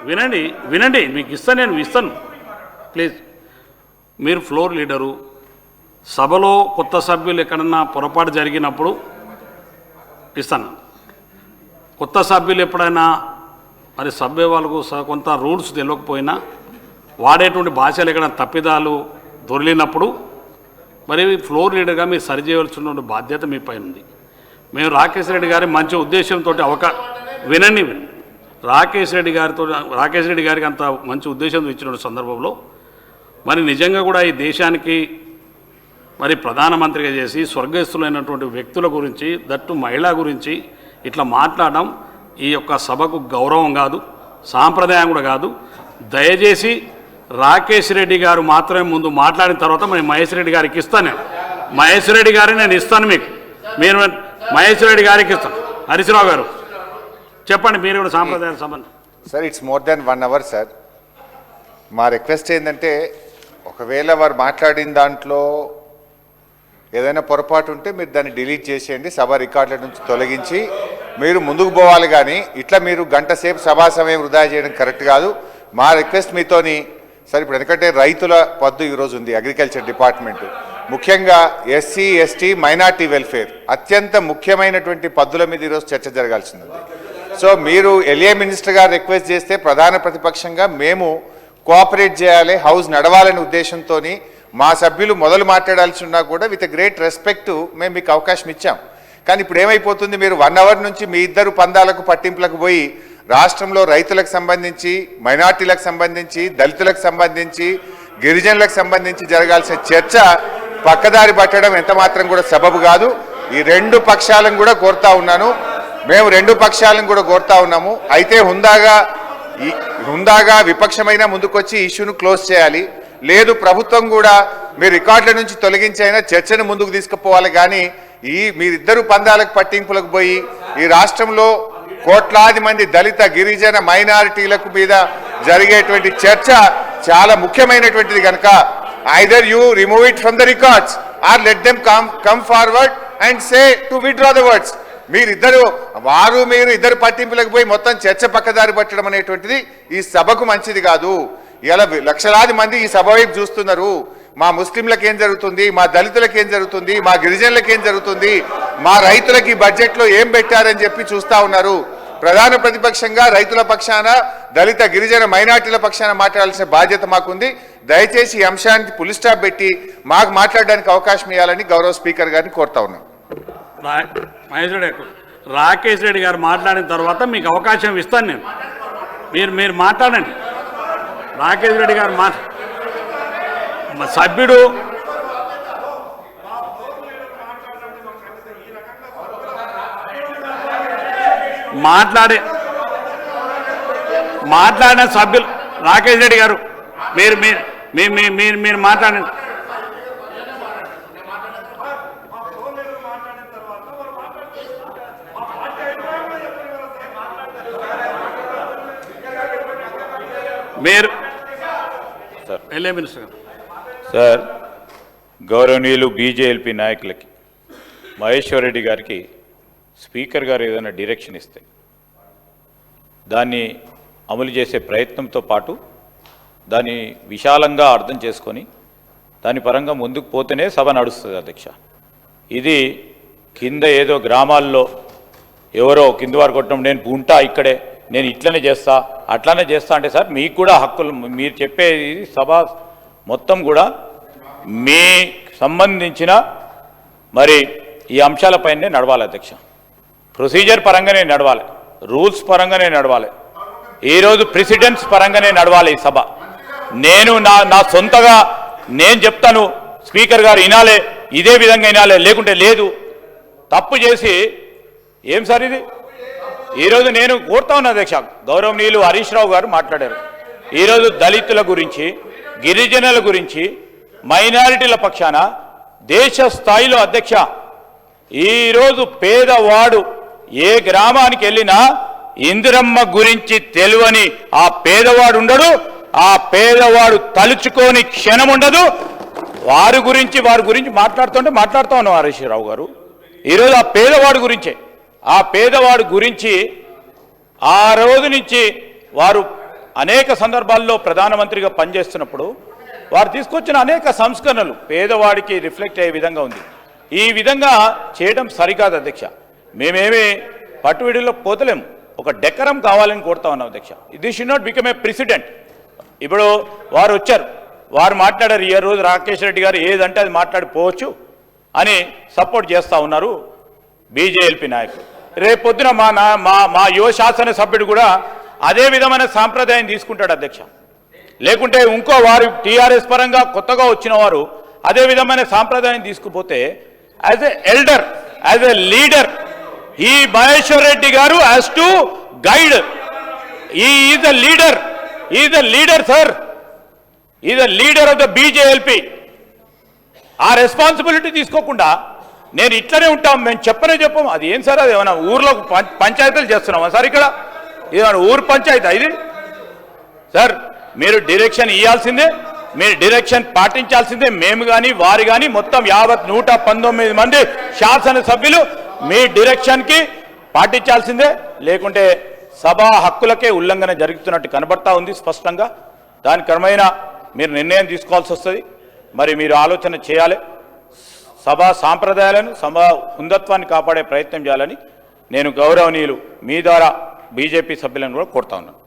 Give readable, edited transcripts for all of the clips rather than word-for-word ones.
వినండి వినండి, మీకు ఇస్తాను, నేను ఇస్తాను ప్లీజ్. మీరు ఫ్లోర్ లీడరు, సభలో కొత్త సభ్యులు ఎక్కడన్నా పొరపాటు జరిగినప్పుడు ఇస్తాను. కొత్త సభ్యులు ఎప్పుడైనా మరి సభ్య వాళ్ళకు కొంత రూల్స్ తెలియకపోయినా వాడేటువంటి భాషలు ఎక్కడైనా తప్పిదాలు దొరికినప్పుడు మరి ఫ్లోర్ లీడర్గా మీరు సరిచేయవలసిన బాధ్యత మీ పైన ఉంది. మేము రాకేష్ రెడ్డి గారి మంచి ఉద్దేశంతో వినండి రాకేష్ రెడ్డి గారికి అంత మంచి ఉద్దేశంతో ఇచ్చిన సందర్భంలో మరి నిజంగా కూడా ఈ దేశానికి మరి ప్రధానమంత్రిగా చేసి స్వర్గస్థులైనటువంటి వ్యక్తుల గురించి, దట్టు మహిళ గురించి ఇట్లా మాట్లాడడం ఈ యొక్క సభకు గౌరవం కాదు, సాంప్రదాయం కూడా కాదు. దయచేసి రాకేష్ రెడ్డి గారు మాత్రమే ముందు మాట్లాడిన తర్వాత మరి మహేష్ రెడ్డి గారికి ఇస్తాను. నేను మహేష్ రెడ్డి గారిని నేను ఇస్తాను మీకు, మీరు మహేష్ రెడ్డి గారికి ఇస్తాను. హరీశ్రావు గారు చెప్పండి, మీరు కూడా సాంప్రదాయ సంబంధం. Sir it's more than 1 hour sir. మా రిక్వెస్ట్ ఏంటంటే ఒకవేళ వారు మాట్లాడిన దాంట్లో ఏదైనా పొరపాటు ఉంటే మీరు దాన్ని డిలీట్ చేసేయండి, సభ రికార్డుల నుంచి తొలగించి మీరు ముందుకు పోవాలి. కానీ ఇట్లా మీరు గంట సేపు సభా సమయం వృధా చేయడం కరెక్ట్ కాదు. మా రిక్వెస్ట్ మీతోని సార్, ఇప్పుడు ఎందుకంటే రైతుల పద్దు ఈరోజు ఉంది, అగ్రికల్చర్ డిపార్ట్మెంటు, ముఖ్యంగా ఎస్సీ ఎస్టీ మైనార్టీ వెల్ఫేర్ అత్యంత ముఖ్యమైనటువంటి పద్దుల మీద ఈరోజు చర్చ జరగాల్సింది. సో మీరు ఎల్ఏ మినిస్టర్ గారు రిక్వెస్ట్ చేస్తే ప్రధాన ప్రతిపక్షంగా మేము కోఆపరేట్ చేయాలి, హౌస్ నడవాలనే ఉద్దేశంతో మా సభ్యులు మొదలు మాట్లాడాల్సి ఉన్నా కూడా విత్ గ్రేట్ రెస్పెక్ట్ మేము మీకు అవకాశం ఇచ్చాం. కానీ ఇప్పుడు ఏమైపోతుంది, మీరు 1 hour నుంచి మీ ఇద్దరు పందాలకు పట్టింపులకు పోయి రాష్ట్రంలో రైతులకు సంబంధించి, మైనార్టీలకు సంబంధించి, దళితులకు సంబంధించి, గిరిజనులకు సంబంధించి జరగాల్సిన చర్చ పక్కదారి పట్టడం ఎంత మాత్రం కూడా సబబు కాదు. ఈ 2 పక్షాలను కూడా కోరుతా ఉన్నాను, మేము 2 పక్షాలను కూడా కోరుతా ఉన్నాము. అయితే హుందాగా విపక్షమైన ముందుకొచ్చి ఇష్యూను క్లోజ్ చేయాలి. లేదు ప్రభుత్వం కూడా మీరు రికార్డుల నుంచి తొలగించైనా చర్చను ముందుకు తీసుకుపోవాలి. కానీ మీరిద్దరు పందాలకు పట్టింపులకు పోయి ఈ రాష్ట్రంలో కోట్లాది మంది దళిత గిరిజన మైనారిటీలకు మీద జరిగేటువంటి చర్చ చాలా ముఖ్యమైనటువంటిది కనుక either you remove it from the records or let them come forward and say to withdraw the words. మీరు ఇద్దరు పట్టింపులకు పోయి మొత్తం చర్చ పక్కదారి పట్టడం అనేటువంటిది ఈ సభకు మంచిది కాదు. ఇలా లక్షలాది మంది ఈ సభ వైపు చూస్తున్నారు. మా ముస్లింలకు ఏం జరుగుతుంది, మా దళితులకు ఏం జరుగుతుంది, మా గిరిజనులకు ఏం జరుగుతుంది, మా రైతులకి బడ్జెట్లో ఏం పెట్టారని చెప్పి చూస్తూ ఉన్నారు. ప్రధాన ప్రతిపక్షంగా రైతుల పక్షాన, దళిత గిరిజన మైనార్టీల పక్షాన మాట్లాడాల్సిన బాధ్యత మాకుంది. దయచేసి ఈ అంశానికి ఫుల్ స్టాప్ పెట్టి మాకు మాట్లాడడానికి అవకాశం ఇవ్వాలని గౌరవ స్పీకర్ గారిని కోరుతా ఉన్నాం. రాకేష్ రెడ్డి గారు మాట్లాడిన తర్వాత మీకు అవకాశం ఇస్తాను నేను, మీరు మాట్లాడండి. రాకేష్ రెడ్డి గారు సభ్యుడు మాట్లాడిన సభ్యులు రాకేష్ రెడ్డి గారు మీరు మాట్లాడండి. మీరు ఎల్ఏ మినిస్టర్ గారు. సార్, గౌరవనీయులు బీజేఎల్పీ నాయకులకి, మహేశ్వర్ రెడ్డి గారికి స్పీకర్ గారు ఏదైనా డైరెక్షన్ ఇస్తే దాన్ని అమలు చేసే ప్రయత్నంతో పాటు దాన్ని విశాలంగా అర్థం చేసుకొని దాని పరంగా ముందుకు పోతేనే సభ నడుస్తుంది అధ్యక్ష. ఇది కింద ఏదో గ్రామాల్లో ఎవరో కింద వారు కొట్టడం, నేను ఉంటా ఇక్కడే, నేను ఇట్లనే చేస్తా అట్లానే చేస్తా అంటే సార్ మీకు కూడా హక్కులు, మీరు చెప్పేది సభ మొత్తం కూడా మీ సంబంధించిన మరి ఈ అంశాలపైనే నడవాలి అధ్యక్ష. ప్రొసీజర్ పరంగానే నడవాలి, రూల్స్ పరంగానే నడవాలి, ఈరోజు ప్రెసిడెంట్స్ పరంగానే నడవాలి ఈ సభ. నేను నా సొంతగా నేను చెప్తాను, స్పీకర్ గారు వినాలే, ఇదే విధంగా వినాలే, లేకుంటే లేదు. తప్పు చేసి ఏం సార్ ఇది? ఈరోజు నేను కోరుతా ఉన్నా అధ్యక్ష, గౌరవనీయులు హరీష్ రావు గారు మాట్లాడారు ఈరోజు దళితుల గురించి, గిరిజనుల గురించి, మైనారిటీల పక్షాన దేశ స్థాయిలో అధ్యక్ష. ఈరోజు పేదవాడు ఏ గ్రామానికి వెళ్ళినా ఇందిరమ్మ గురించి తెలియని ఆ పేదవాడు ఉండడు, ఆ పేదవాడు తలుచుకోని క్షణం ఉండదు. వారి గురించి మాట్లాడుతూ ఉన్నాం హరీష్ రావు గారు. ఈరోజు ఆ పేదవాడు గురించి ఆ రోజు నుంచి వారు అనేక సందర్భాల్లో ప్రధానమంత్రిగా పనిచేస్తున్నప్పుడు వారు తీసుకొచ్చిన అనేక సంస్కరణలు పేదవాడికి రిఫ్లెక్ట్ అయ్యే విధంగా ఉంది. ఈ విధంగా చేయడం సరికాదు అధ్యక్ష. మేమేమి పట్టువిడిలో పోతలేము, ఒక డెకరం కావాలని కోరుతా ఉన్నాం అధ్యక్ష. This should not become a president. ఇప్పుడు వారు వచ్చారు, వారు మాట్లాడారు, ఈ రోజు రాకేష్ రెడ్డి గారు ఏదంటే అది మాట్లాడిపోవచ్చు అని సపోర్ట్ చేస్తూ ఉన్నారు బీజేఎల్పీ నాయకులు. రేపొద్దున మా యువ శాసనసభ్యుడు కూడా అదే విధమైన సాంప్రదాయం తీసుకుంటాడు అధ్యక్ష. లేకుంటే ఇంకో వారు టీఆర్ఎస్ పరంగా కొత్తగా వచ్చిన వారు అదే విధమైన సాంప్రదాయం తీసుకుపోతే as a elder, as a leader, ఈ Maheshwar Reddy garu has to guide. Is a leader, is a leader sir, is a leader of the BJLP. ఆ రెస్పాన్సిబిలిటీ తీసుకోకుండా నేను ఇట్లనే ఉంటాం, మేము చెప్పము. అది ఏం సార్, అది ఏమైనా ఊర్లో పంచాయతీలు చేస్తున్నామా సార్? ఇక్కడ ఏమైనా ఊరు పంచాయతీ ఇది సార్? మీరు డైరెక్షన్ ఇవ్వాల్సిందే, మీరు డైరెక్షన్ పాటించాల్సిందే. మేము కానీ వారు కానీ మొత్తం 119 మంది శాసనసభ్యులు మీ డైరెక్షన్కి పాటించాల్సిందే. లేకుంటే సభా హక్కులకే ఉల్లంఘన జరుగుతున్నట్టు కనబడతా ఉంది స్పష్టంగా. దాని క్రమేణా మీరు నిర్ణయం తీసుకోవాల్సి వస్తుంది. మరి మీరు ఆలోచన చేయాలి. సభా సాంప్రదాయాలను, సభా హుందత్వాన్ని కాపాడే ప్రయత్నం చేయాలని నేను గౌరవనీయులు మీ ద్వారా బీజేపీ సభ్యులను కూడా కోరుతా ఉన్నాను.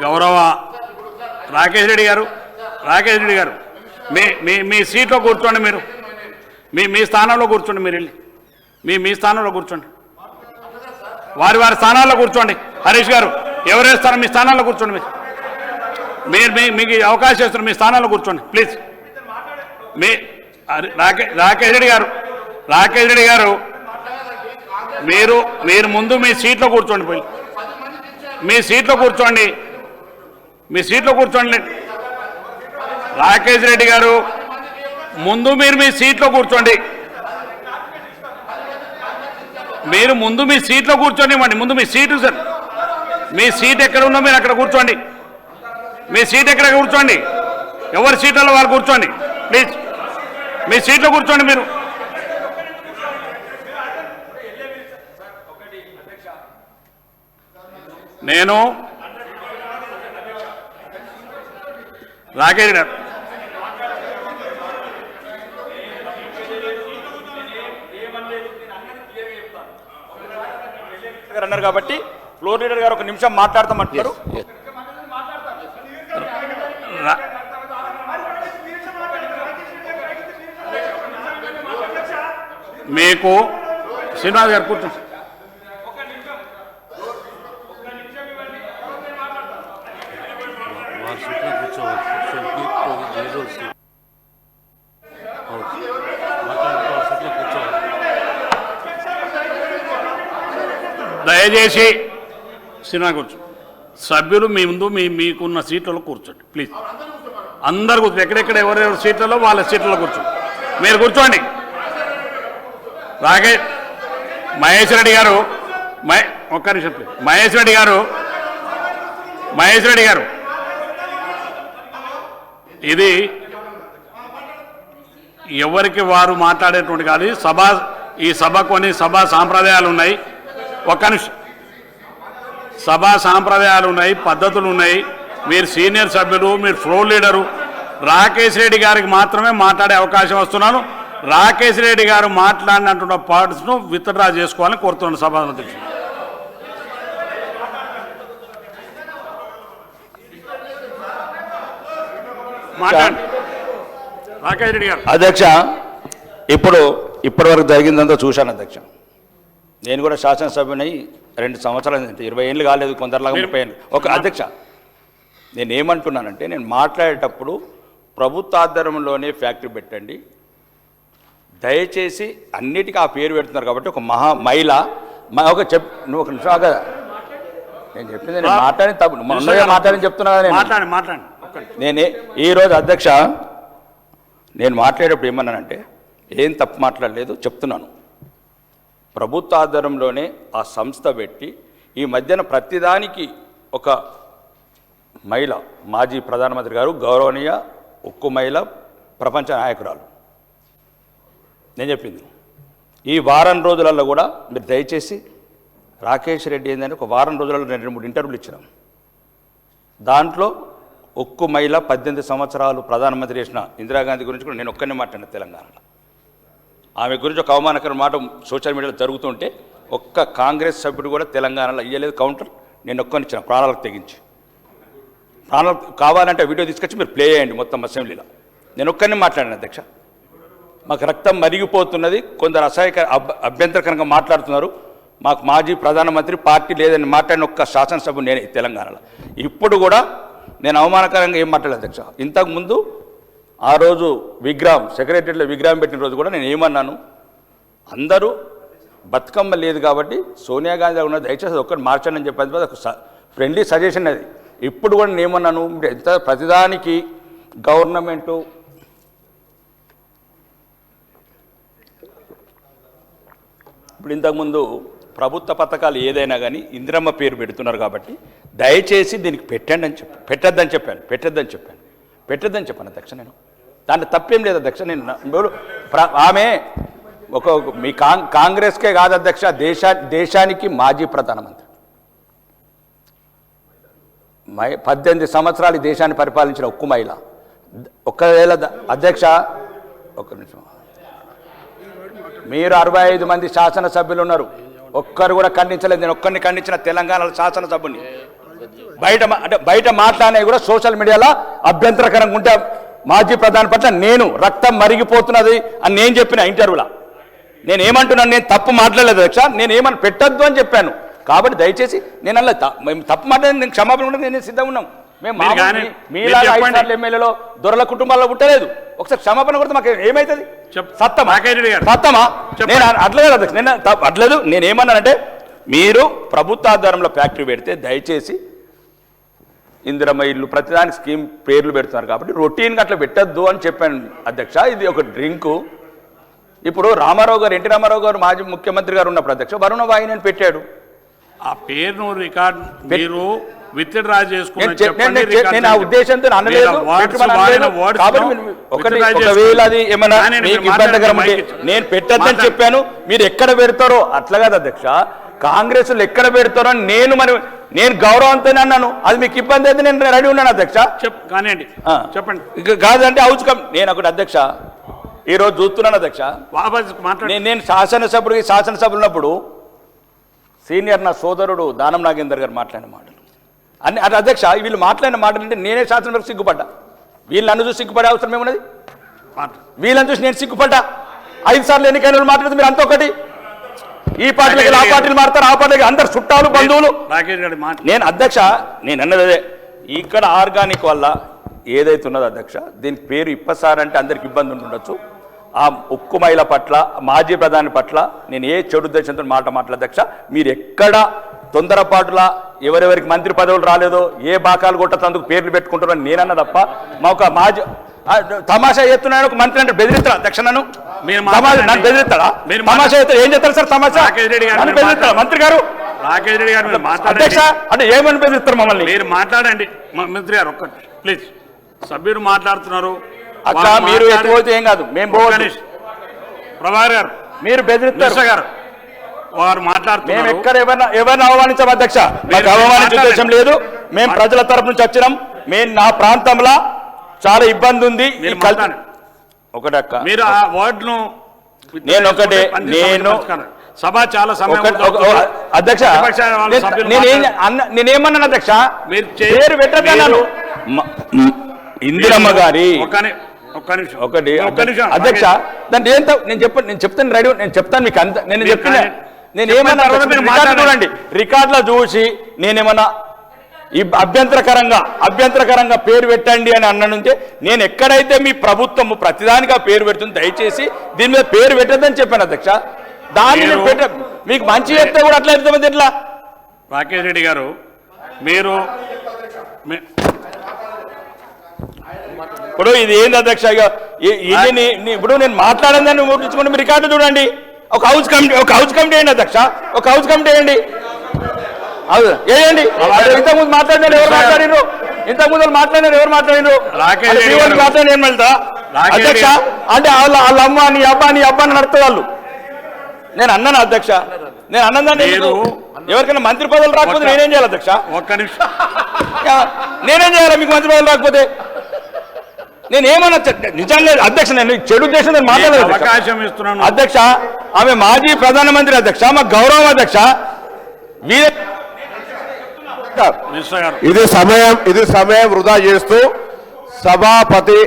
గౌరవ రాకేష్ రెడ్డి గారు, రాకేష్ రెడ్డి గారు మీ సీట్లో కూర్చోండి. మీరు మీ స్థానంలో కూర్చోండి. మీరు వెళ్ళి మీ స్థానంలో కూర్చోండి. వారి స్థానాల్లో కూర్చోండి. హరీష్ గారు ఎవరు వేస్తారో మీ స్థానాల్లో కూర్చోండి. మీరు మీకు అవకాశం ఇస్తున్నారు, మీ స్థానాల్లో కూర్చోండి ప్లీజ్. మీ రాకేష్ రెడ్డి గారు మీరు ముందు మీ సీట్లో కూర్చోండి. పోయి మీ సీట్లో కూర్చోండి. రాకేష్ రెడ్డి గారు ముందు మీరు మీ సీట్లో కూర్చోండి. మీరు ముందు మీ సీట్లో కూర్చోండి. ముందు మీ సీటు సార్, మీ సీట్ ఎక్కడ ఉందో మీరు అక్కడ కూర్చోండి. మీ సీట్ ఎక్కడ కూర్చోండి, ఎవరి సీట్లలో వారు కూర్చోండి ప్లీజ్. మీ సీట్లో కూర్చోండి. మీరు నేను రాకేష్ గారు అన్నారు కాబట్టి ఫ్లోర్ లీడర్ గారు ఒక నిమిషం మాట్లాడతామంటారు. మీకు శ్రీనివాస్ గారు కూర్చోండి. దయచేసి శ్రీనివాస్ కూర్చో. సభ్యులు మీ ముందు మీకున్న సీట్లలో కూర్చోండి ప్లీజ్. అందరు కూర్చోండి. ఎక్కడెక్కడ ఎవరెవరి సీట్లలో వాళ్ళ సీట్లలో కూర్చోండి. మీరు కూర్చోండి. మహేష్ రెడ్డి గారు ఒక్క నిమిషం ప్లీజ్. మహేష్ రెడ్డి గారు ఇది ఎవరికి వారు మాట్లాడేటువంటి కాదు. ఈ సభ కొన్ని సభా సాంప్రదాయాలు ఉన్నాయి. ఒక్క నిమిషం. సభా సాంప్రదాయాలు ఉన్నాయి, పద్ధతులు ఉన్నాయి. మీరు సీనియర్ సభ్యులు, మీరు ఫ్లోర్ లీడరు. రాకేష్ రెడ్డి గారికి మాత్రమే మాట్లాడే అవకాశం వస్తున్నాను. రాకేష్ రెడ్డి గారు మాట్లాడినటువంటి పార్ట్స్ను విత్డ్రా చేసుకోవాలని కోరుతున్నాను సభాధ్యక్షుడు. మాట్లాడండి రాకేష్ రెడ్డి గారు. అధ్యక్ష, ఇప్పటి వరకు జరిగిందంతా చూశాను అధ్యక్ష. నేను కూడా శాసనసభ్యునై 2 సంవత్సరాలు, 20 ఏళ్ళు కాలేదు, కొందరిలాగా 30 ఏళ్ళు. ఒక అధ్యక్ష, నేను ఏమంటున్నానంటే, నేను మాట్లాడేటప్పుడు ప్రభుత్వ ఆధ్వర్యంలోనే ఫ్యాక్టరీ పెట్టండి, దయచేసి అన్నిటికీ ఆ పేరు పెడుతున్నారు కాబట్టి ఒక మహిళ నువ్వు ఒక నిమిషం కదా, నేను చెప్పింది నేను మాట్లాడి తప్పు మాట్లాడని చెప్తున్నా కదా. నేనే ఈరోజు అధ్యక్ష నేను మాట్లాడేటప్పుడు ఏమన్నానంటే, ఏం తప్పు మాట్లాడలేదు చెప్తున్నాను. ప్రభుత్వ ఆధ్వర్యంలోనే ఆ సంస్థ పెట్టి ఈ మధ్యన ప్రతిదానికి ఒక మహిళ, మాజీ ప్రధానమంత్రి గారు, గౌరవనీయ ఉక్కు మహిళ, ప్రపంచ నాయకురాలు. నేను చెప్పింది ఈ వారం రోజులలో కూడా మీరు దయచేసి రాకేష్ రెడ్డి ఏంటంటే ఒక వారం రోజులలో 2-3 ఇంటర్వ్యూలు ఇచ్చినాం. దాంట్లో ఒక్క మహిళ 18 సంవత్సరాలు ప్రధానమంత్రి చేసిన ఇందిరాగాంధీ గురించి కూడా నేను ఒక్కనే మాట్లాడిన తెలంగాణలో. ఆమె గురించి ఒక అవమానకర మాట సోషల్ మీడియాలో జరుగుతుంటే ఒక్క కాంగ్రెస్ సభ్యుడు కూడా తెలంగాణలో ఇయ్యలేదు కౌంటర్. నేను ఒక్కనిచ్చిన ప్రాణాలకు తెగించి. ప్రాణాలు కావాలంటే వీడియో తీసుకొచ్చి మీరు ప్లే చేయండి మొత్తం అసెంబ్లీలో. నేను ఒక్కనే మాట్లాడిన అధ్యక్ష. మాకు రక్తం మరిగిపోతున్నది, కొందరు అభ్యంతరకరంగా మాట్లాడుతున్నారు. మాకు మాజీ ప్రధానమంత్రి పార్టీ లేదని మాట్లాడిన ఒక్క శాసనసభ నేనే తెలంగాణలో. ఇప్పుడు కూడా నేను అవమానకరంగా ఏం మాట్లాడలేదు అధ్యక్ష. ఇంతకుముందు ఆ రోజు విగ్రహం సెక్రటరీలో విగ్రహం పెట్టిన రోజు కూడా నేను ఏమన్నాను, అందరూ బతుకమ్మ లేదు కాబట్టి సోనియా గాంధీ ఉన్న దయచేసి ఒక్కటి మార్చండి అని చెప్పేది ఒక ఫ్రెండ్లీ సజెషన్ అది. ఇప్పుడు కూడా నేను ఏమన్నాను, ఎంత ప్రతిదానికి గవర్నమెంటు ఇప్పుడు ఇంతకుముందు ప్రభుత్వ పథకాలు ఏదైనా కానీ ఇందిరమ్మ పేరు పెడుతున్నారు కాబట్టి దయచేసి దీనికి పెట్టొద్దని చెప్పాను అధ్యక్ష. నేను దాంట్లో తప్పేం లేదు అధ్యక్ష. నేను ఆమె మీ కాంగ్రెస్కే కాదు అధ్యక్ష, దేశానికి మాజీ ప్రధానమంత్రి 18 సంవత్సరాలు దేశాన్ని పరిపాలించిన ఒక్క మహిళ. ఒకవేళ అధ్యక్ష ఒక్క నిమిషం, మీరు 65 మంది శాసనసభ్యులు ఉన్నారు, ఒక్కరు కూడా ఖండించలేదు. నేను ఒక్కరిని ఖండించిన తెలంగాణ శాసనసభ్యుని. బయట మాట్లాడే కూడా సోషల్ మీడియాలో అభ్యంతరకరంగా ఉంటే మాజీ ప్రధాని పట్ల నేను రక్తం మరిగిపోతున్నది అని నేను చెప్పిన ఇంటర్వ్యూలో. నేను ఏమంటున్నాను, నేను తప్పు మాట్లాడలేదు అధ్యక్ష, నేను ఏమని పెట్టద్దు అని చెప్పాను. కాబట్టి దయచేసి నేను అలా మేము తప్పు మాట్లాడి నేను క్షమాపణ కూడా నేను సిద్ధంగా ఉన్నాం. మేము మీలాగా 5 సార్లు ఎమ్మెల్యేలో దొరల కుటుంబాల్లో పుట్టలేదు. ఒకసారి క్షమాపణ కొడితే మాకు ఏమవుతుంది? సత్తమా? నేను అట్లేదు అధ్యక్ష, నేను అట్లేదు. నేను ఏమన్నానంటే, మీరు ప్రభుత్వ ఆధారంలో ఫ్యాక్టరీ పెడితే దయచేసి ఇందిరమ్మ ఇల్లు ప్రతిదానికి స్కీమ్ పేర్లు పెడుతున్నారు కాబట్టి రొటీన్గా అట్లా పెట్టద్దు అని చెప్పాను అధ్యక్ష. ఇది ఒక డ్రింకు. ఇప్పుడు రామారావు గారు, ఎన్టీ రామారావు గారు మాజీ ముఖ్యమంత్రి గారు ఉన్నప్పుడు అధ్యక్ష వరుణ వాహిని పెట్టాడు. ఆ పేరును రికార్డు మీరు విత్డ్రా చేసుకుని నేను ఆ ఉద్దేశంతో అనలేదు. ఒకవేళ అది ఏమన్నా మీకు ఇబ్బందికరం ఉంటే నేను పెట్టద్దని చెప్పాను. మీరు ఎక్కడ పెడతారో అట్లా కాదు అధ్యక్ష, కాంగ్రెస్ ఎక్కడ పెడతారో నేను గౌరవంతోనే అన్నాను. అది మీకు ఇబ్బంది అయితే నేను రెడీ ఉన్నాను అధ్యక్ష. కానివ్వండి, చెప్పండి. కాదంటే అవుచుకం. నేను ఒకటి అధ్యక్ష ఈరోజు చూస్తున్నాను అధ్యక్ష, నేను శాసనసభ ఉన్నప్పుడు సీనియర్ నా సోదరుడు దానం నాగేందర్ గారు మాట్లాడిన మాటలు అన్ని అది అధ్యక్ష. వీళ్ళు మాట్లాడిన మాటలు అంటే నేనే శాసనసభకు సిగ్గుపడ్డా. వీళ్ళు నన్ను చూసి సిగ్గుపడే అవసరం ఏమున్నది? వీళ్ళని చూసి నేను సిగ్గుపడ్డా. 5 సార్లు ఎన్నికైన వాళ్ళు మాట్లాడితే మీరు అంత ఒకటి, ఈ పార్టీలకి ఆ పార్టీలు మారుతారు, ఆ పార్టీలకి అందరు చుట్టాలు బంధువులు. నేను అధ్యక్ష నేను అన్నది అదే, ఇక్కడ ఆర్గానిక్ వల్ల ఏదైతే ఉన్నదో అధ్యక్ష, దీనికి పేరు ఇప్పసారంటే అందరికి ఇబ్బంది ఉండొచ్చు. ఆ ఉక్కు మహిళ పట్ల, మాజీ ప్రధాని పట్ల నేను ఏ చెడు ఉద్దేశంతో మాట్లాడదు అధ్యక్ష. మీరు ఎక్కడ తొందరపాటులా ఎవరెవరికి మంత్రి పదవులు రాలేదో ఏ బాకాలు కొట్టతందుకు పేర్లు పెట్టుకుంటారో నేనన్నా తప్ప మా ఒక మాజీ తమాషా చేస్తున్నాను. ఒక మంత్రి అంటే బెదిరిస్తాడా అధ్యక్ష? నన్ను బెదిరిస్తాడా? తమాషా చేస్తాడు ఏం చేస్తారు సార్? తమాషా బెదిరిస్తాడా మంత్రి గారు? రాకేష్ రెడ్డి గారు అధ్యక్ష అంటే ఏమని బెదిరిస్తారు మమ్మల్ని? మీరు మాట్లాడండి మంత్రి గారు, ఒక్కటి ప్లీజ్. సభ్యులు మాట్లాడుతున్నారు అక్క, మీరు ఎత్తుపోతే ఏం కాదు, మేము ప్రభాకర్ గారు మీరు బెదిరిస్తారు గారు వారు మాట్లాడుతున్నారు. మేము ఎక్కడ ఎవరిని అవమానించాం అధ్యక్ష? మాకు అవమానించే ఉద్దేశం లేదు. మేము ప్రజల తరపు నుంచి వచ్చినాం. మేము నా ప్రాంతంలో చాలా ఇబ్బంది ఉంది. ఒకటక్క మీరు ఆ వర్డ్ను నేను సభ చాలా సమయం అధ్యక్ష నేనేమన్నాను అధ్యక్ష? పేరు పెట్టాను ఇందిరమ్మ గారి ఒకటి అధ్యక్ష. దాంట్లో ఏంటో నేను చెప్తాను రెడీ, నేను చెప్తాను మీకు అంత. నేను చెప్పిన నేను ఏమన్నా చూడండి రికార్డులో చూసి నేనేమన్నా ఈ అభ్యంతరకరంగా పేరు పెట్టండి అని అన్నంటే నేను ఎక్కడైతే మీ ప్రభుత్వము ప్రతిదానిగా పేరు పెడుతుంది దయచేసి దీని మీద పేరు పెట్టద్దని చెప్పాను అధ్యక్ష. దాన్ని మీకు మంచి చెప్తే కూడా అట్లా చెప్తామంది ఎట్లా? రాకేష్ రెడ్డి గారు మీరు ఇప్పుడు ఇది ఏంది అధ్యక్ష? ఇప్పుడు నేను మాట్లాడిందని ముట్టించుకుంటే మీ రికార్డు చూడండి. ఒక హౌస్ కమిటీ వేయండి అధ్యక్ష, ఒక హౌస్ కమిటీ వేయండి. వేయండి. ఇంతకుముందు మాట్లాడినారు ఎవరు మాట్లాడినారు? మాట్లాడిన ఏం వెళ్తా అధ్యక్ష? అంటే వాళ్ళ అమ్మ నీ అబ్బా అని నడుతుంది వాళ్ళు. నేను అన్నాను అధ్యక్ష, నేను అన్నదాన్ని ఎవరికైనా మంత్రి పదవులు రాకపోతే నేనేం చేయాలి అధ్యక్ష? ఒక్క నిమిషం నేనేం చేయాలి మీకు మంత్రి పదవులు రాకపోతే? నేనేమన్నా నిజంగా అధ్యక్ష, నేను చెడు ఉద్దేశం నేను మాట్లాడలేదు అవకాశం ఇస్తున్నాను అధ్యక్ష. ఆమె మాజీ ప్రధానమంత్రి అధ్యక్ష, మా గౌరవం అధ్యక్ష. మినిస్టర్ గారు ఇది సమయం వృధా చేస్తూ సభాపతి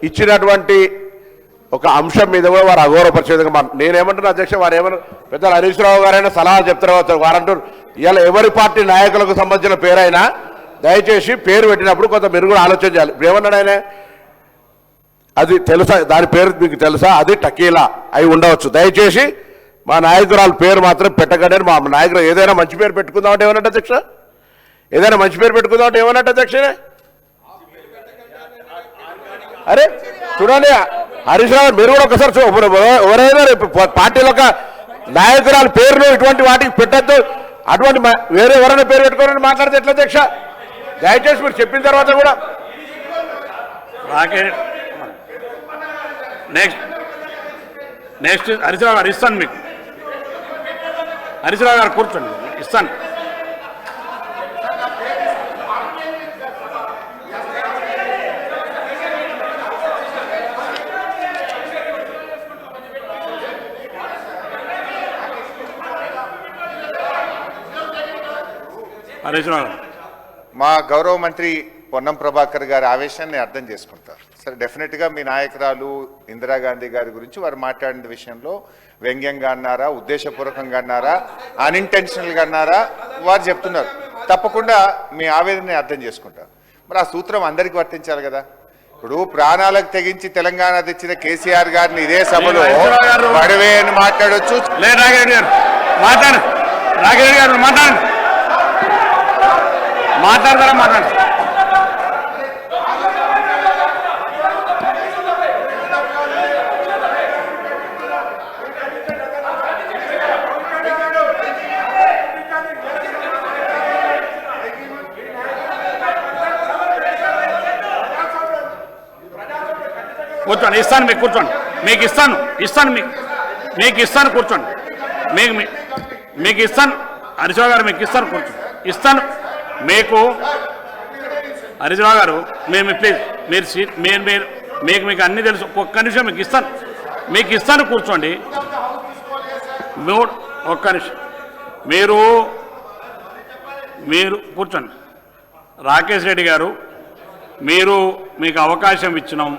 ఇచ్చినటువంటి ఒక అంశం మీద కూడా వారు అగౌరవపరిచే విధంగా నేనేమంటున్నా అధ్యక్ష, వారు ఏమన్నా పెద్దలు హరీష్ రావు గారైనా సలహా చెప్తారు. వారంటారు ఇలా ఎవరి పార్టీ నాయకులకు సంబంధించిన పేరైనా దయచేసి పేరు పెట్టినప్పుడు కొంత మీరు కూడా ఆలోచన చేయాలి. ఇప్పుడు ఏమన్నాడు ఆయన, అది తెలుసా, దాని పేరు మీకు తెలుసా, అది టకీలా అయి ఉండవచ్చు, దయచేసి మా నాయకురాలు పేరు మాత్రం పెట్టకండి. మా నాయకులు ఏదైనా మంచి పేరు పెట్టుకుందామంటే ఏమన్నట్టు అధ్యక్ష, ఏదైనా మంచి పేరు పెట్టుకుందామంటే ఏమన్నట్టు అధ్యక్షనే. అరే చూడండి హరీష్ రావు, మీరు కూడా ఒకసారి ఎవరైనా పార్టీలో ఒక నాయకురాలు పేరును ఇటువంటి వాటికి పెట్టద్దు, అటువంటి వేరే ఎవరైనా పేరు పెట్టుకోవాలని మాట్లాడితే ఎట్లా అధ్యక్ష? దయచేసి మీరు చెప్పిన తర్వాత కూడా నెక్స్ట్ హరీశ్రావు గారు ఇస్తాను మీకు. హరీశ్రావు గారు కూర్చోండి, ఇస్తాను. హరీశ్రావు గారు, మా గౌరవ మంత్రి పొన్నం ప్రభాకర్ గారి ఆవేశాన్ని అర్థం చేసుకుంటారు. సరే, డెఫినెట్గా మీ నాయకురాలు ఇందిరాగాంధీ గారి గురించి వారు మాట్లాడిన విషయంలో వ్యంగ్యంగా అన్నారా, ఉద్దేశపూర్వకంగా అన్నారా, అన్ఇంటెన్షనల్గా అన్నారా, వారు చెప్తున్నారు. తప్పకుండా మీ ఆవేదనని అర్థం చేసుకుంటారు. మరి ఆ సూత్రం అందరికీ వర్తించాలి కదా. ఇప్పుడు ప్రాణాలకు తెగించి తెలంగాణ తెచ్చిన కేసీఆర్ గారిని ఇదే సభలో వడవే అని మాట్లాడొచ్చు. నాగిరెడ్డి గారు మాట్లాడు, నాగిరెడ్డి గారు మాట్లాడండి, మాట్లాడతారా మాట్లాడు. కూర్చోండి, ఇస్తాను మీకు, కూర్చోండి, మీకు ఇస్తాను మీకు ఇస్తాను కూర్చోండి, మీకు ఇస్తాను. హరీశ్రావు గారు మీకు ఇస్తాను, కూర్చోండి, ఇస్తాను మీకు. హరీశ్రావు గారు మేము ప్లీజ్ మీరు మీకు అన్నీ తెలుసు. ఒక్క నిమిషం మీకు ఇస్తాను కూర్చోండి. ఒక్క నిమిషం మీరు కూర్చోండి. రాకేష్ రెడ్డి గారు, మీకు అవకాశం ఇచ్చినాం.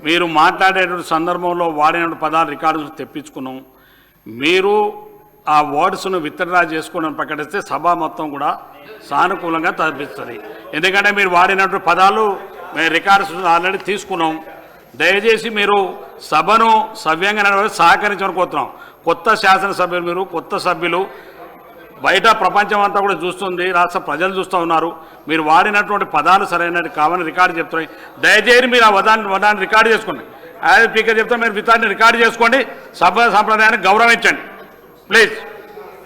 మీరు మాట్లాడేటువంటి సందర్భంలో వాడినటువంటి పదాలు రికార్డు తెప్పించుకున్నాం. మీరు ఆ వర్డ్స్ను విత్డ్రా చేసుకోవడం ప్రకటిస్తే సభ మొత్తం కూడా సానుకూలంగా తప్పిస్తుంది. ఎందుకంటే మీరు వాడినటువంటి పదాలు మేము రికార్డ్స్ ఆల్రెడీ తీసుకున్నాం. దయచేసి మీరు సభను సవ్యంగా సహకరించమని కోరుతున్నాం. కొత్త శాసనసభ్యులు, మీరు కొత్త సభ్యులు, బయట ప్రపంచం అంతా కూడా చూస్తుంది, రాష్ట్ర ప్రజలు చూస్తూ ఉన్నారు. మీరు వాడినటువంటి పదాలు సరైనవి కావాలని రికార్డు చెప్తున్నాయి. దయచేసి మీరు ఆ వదాన్ని రికార్డు చేసుకోండి. యాజ్ స్పీకర్ చెప్తే మీరు విధాన్ని రికార్డు చేసుకోండి. సభ సంప్రదాయాన్ని గౌరవించండి ప్లీజ్.